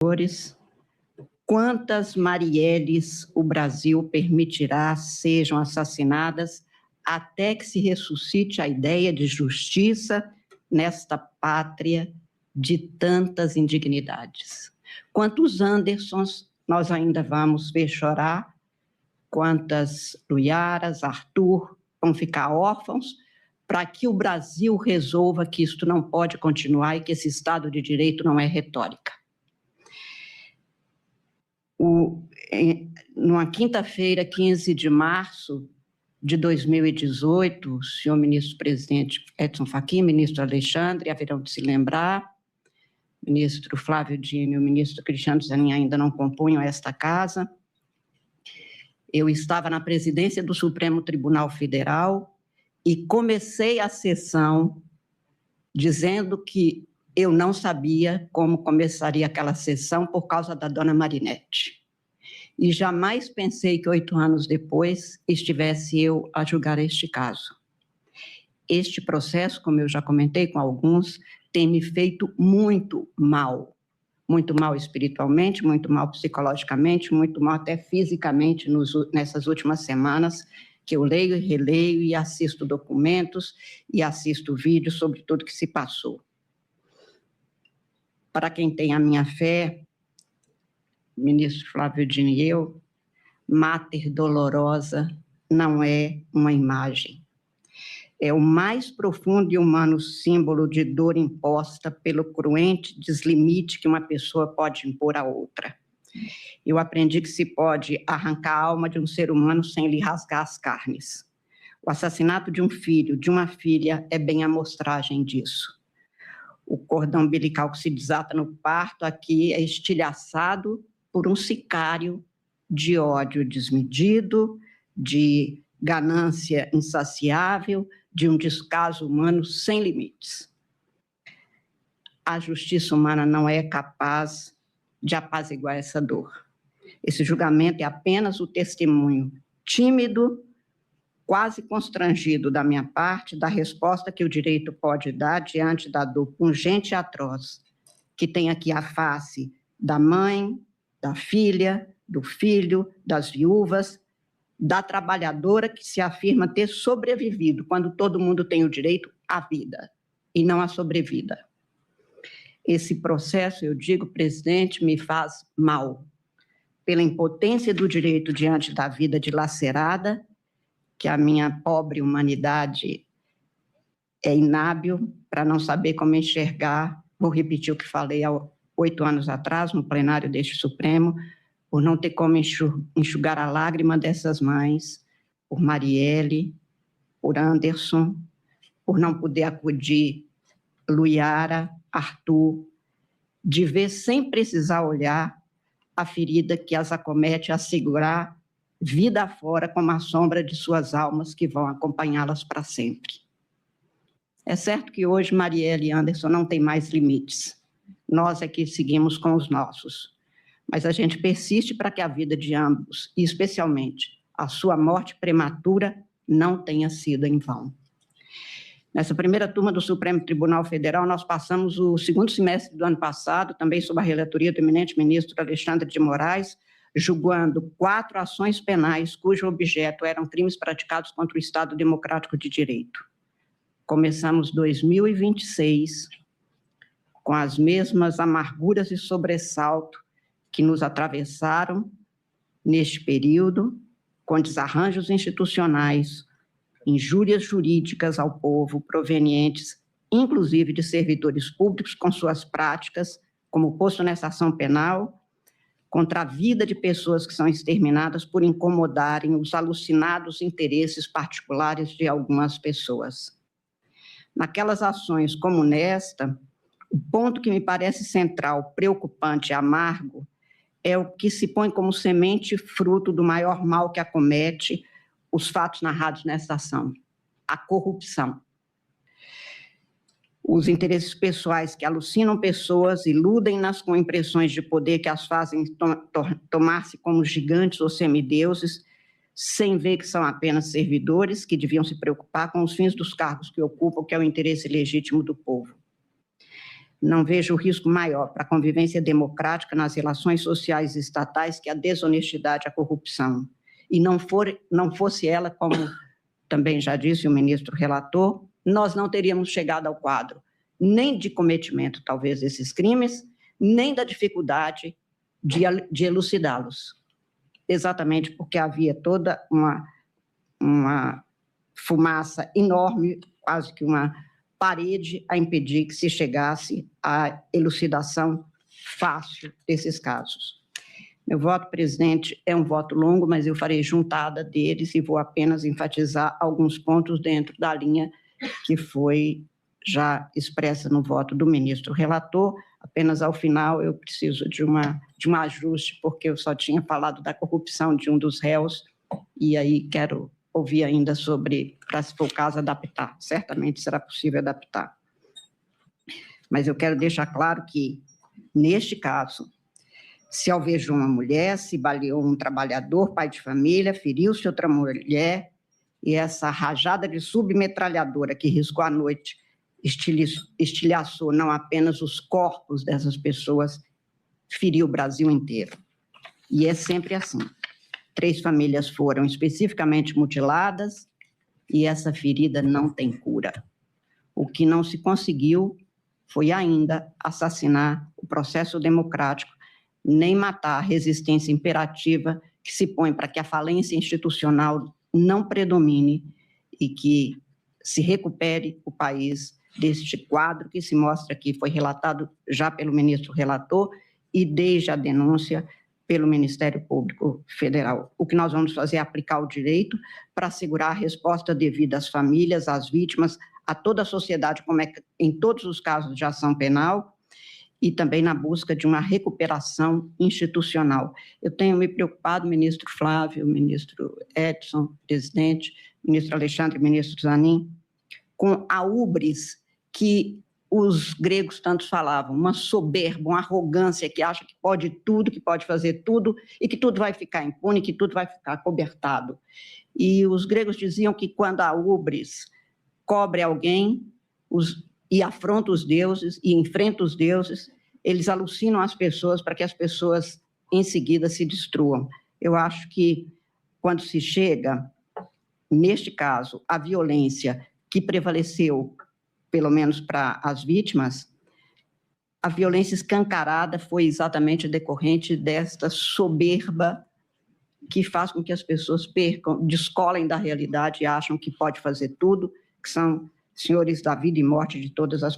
senhores, quantas Marielles o Brasil permitirá sejam assassinadas até que se ressuscite a ideia de justiça nesta pátria de tantas indignidades? Quantos Andersons nós ainda vamos ver chorar? Quantas Luiaras, Arthur vão ficar órfãos para que o Brasil resolva que isto não pode continuar e que esse Estado de Direito não é retórica? Numa quinta-feira, 15 de março de 2018, o senhor ministro-presidente Edson Fachin, ministro Alexandre, haverão de se lembrar, ministro Flávio Dino e o ministro Cristiano Zanin ainda não compunham esta casa. Eu estava na presidência do Supremo Tribunal Federal e comecei a sessão dizendo que eu não sabia como começaria aquela sessão por causa da dona Marinette. E jamais pensei que 8 anos depois estivesse eu a julgar este caso. Este processo, como eu já comentei com alguns, tem me feito muito mal espiritualmente, muito mal psicologicamente, muito mal até fisicamente nessas últimas semanas, que eu leio e releio e assisto documentos e assisto vídeos sobre tudo que se passou. Para quem tem a minha fé, ministro Flávio Dino e eu, Mater Dolorosa não é uma imagem. É o mais profundo e humano símbolo de dor imposta pelo cruente deslimite que uma pessoa pode impor a outra. Eu aprendi que se pode arrancar a alma de um ser humano sem lhe rasgar as carnes. O assassinato de um filho, de uma filha, é bem a amostragem disso. O cordão umbilical que se desata no parto aqui é estilhaçado por um sicário de ódio desmedido, de ganância insaciável, de um descaso humano sem limites. A justiça humana não é capaz de apaziguar essa dor. Esse julgamento é apenas o testemunho tímido, quase constrangido da minha parte, da resposta que o direito pode dar diante da dor pungente e atroz, que tem aqui a face da mãe, da filha, do filho, das viúvas, da trabalhadora que se afirma ter sobrevivido, quando todo mundo tem o direito à vida e não à sobrevida. Esse processo, eu digo, presidente, me faz mal, pela impotência do direito diante da vida dilacerada, que a minha pobre humanidade é inábil para não saber como enxergar. Vou repetir o que falei há 8 anos atrás, no plenário deste Supremo, por não ter como enxugar a lágrima dessas mães, por Marielle, por Anderson, por não poder acudir Luiara, Arthur, de ver sem precisar olhar a ferida que as acomete, a segurar vida fora como a sombra de suas almas que vão acompanhá-las para sempre. É certo que hoje Marielle e Anderson não têm mais limites. Nós é que seguimos com os nossos. Mas a gente persiste para que a vida de ambos, e especialmente a sua morte prematura, não tenha sido em vão. Nessa primeira turma do Supremo Tribunal Federal, nós passamos o segundo semestre do ano passado, também sob a relatoria do eminente ministro Alexandre de Moraes, julgando 4 ações penais cujo objeto eram crimes praticados contra o Estado Democrático de Direito. Começamos 2026 com as mesmas amarguras e sobressalto que nos atravessaram neste período, com desarranjos institucionais, injúrias jurídicas ao povo provenientes, inclusive de servidores públicos com suas práticas, como posto nessa ação penal, contra a vida de pessoas que são exterminadas por incomodarem os alucinados interesses particulares de algumas pessoas. Naquelas ações como nesta, o ponto que me parece central, preocupante e amargo é o que se põe como semente fruto do maior mal que acomete os fatos narrados nesta ação, a corrupção. Os interesses pessoais que alucinam pessoas, iludem-nas com impressões de poder que as fazem tomar-se como gigantes ou semideuses, sem ver que são apenas servidores que deviam se preocupar com os fins dos cargos que ocupam, que é o interesse legítimo do povo. não vejo risco maior para a convivência democrática nas relações sociais e estatais que a desonestidade e a corrupção. E não fosse ela, como também já disse o ministro relator, nós não teríamos chegado ao quadro nem de cometimento, talvez, desses crimes, nem da dificuldade de elucidá-los. Exatamente porque havia toda uma fumaça enorme, quase que uma parede a impedir que se chegasse à elucidação fácil desses casos. Meu voto, presidente, é um voto longo, mas eu farei juntada deles e vou apenas enfatizar alguns pontos dentro da linha que foi já expressa no voto do ministro relator. Apenas ao final eu preciso de um ajuste, porque eu só tinha falado da corrupção de um dos réus, e aí quero ouvir ainda sobre, para se for o caso, adaptar. Certamente será possível adaptar. Mas eu quero deixar claro que, neste caso, se alvejou uma mulher, se baleou um trabalhador, pai de família, feriu-se outra mulher, e essa rajada de submetralhadora que riscou a noite estilhaçou não apenas os corpos dessas pessoas, feriu o Brasil inteiro. E é sempre assim. 3 famílias foram especificamente mutiladas e essa ferida não tem cura. O que não se conseguiu foi ainda assassinar o processo democrático, nem matar a resistência imperativa que se põe para que a falência institucional não predomine e que se recupere o país deste quadro que se mostra aqui, foi relatado já pelo ministro relator e desde a denúncia pelo Ministério Público Federal. O que nós vamos fazer é aplicar o direito para assegurar a resposta devida às famílias, às vítimas, a toda a sociedade, como é em todos os casos de ação penal, e também na busca de uma recuperação institucional. Eu tenho me preocupado, ministro Flávio, ministro Edson, presidente, ministro Alexandre, ministro Zanin, com a ubris que os gregos tanto falavam, uma soberba, uma arrogância que acha que pode tudo, que pode fazer tudo e que tudo vai ficar impune, que tudo vai ficar cobertado. E os gregos diziam que quando a ubris cobre alguém e afronta os deuses e enfrenta os deuses, eles alucinam as pessoas para que as pessoas em seguida se destruam. Eu acho que quando se chega, neste caso, a violência que prevaleceu, pelo menos para as vítimas, a violência escancarada foi exatamente decorrente desta soberba que faz com que as pessoas descolem da realidade e acham que pode fazer tudo, que são senhores da vida e morte de todas as pessoas.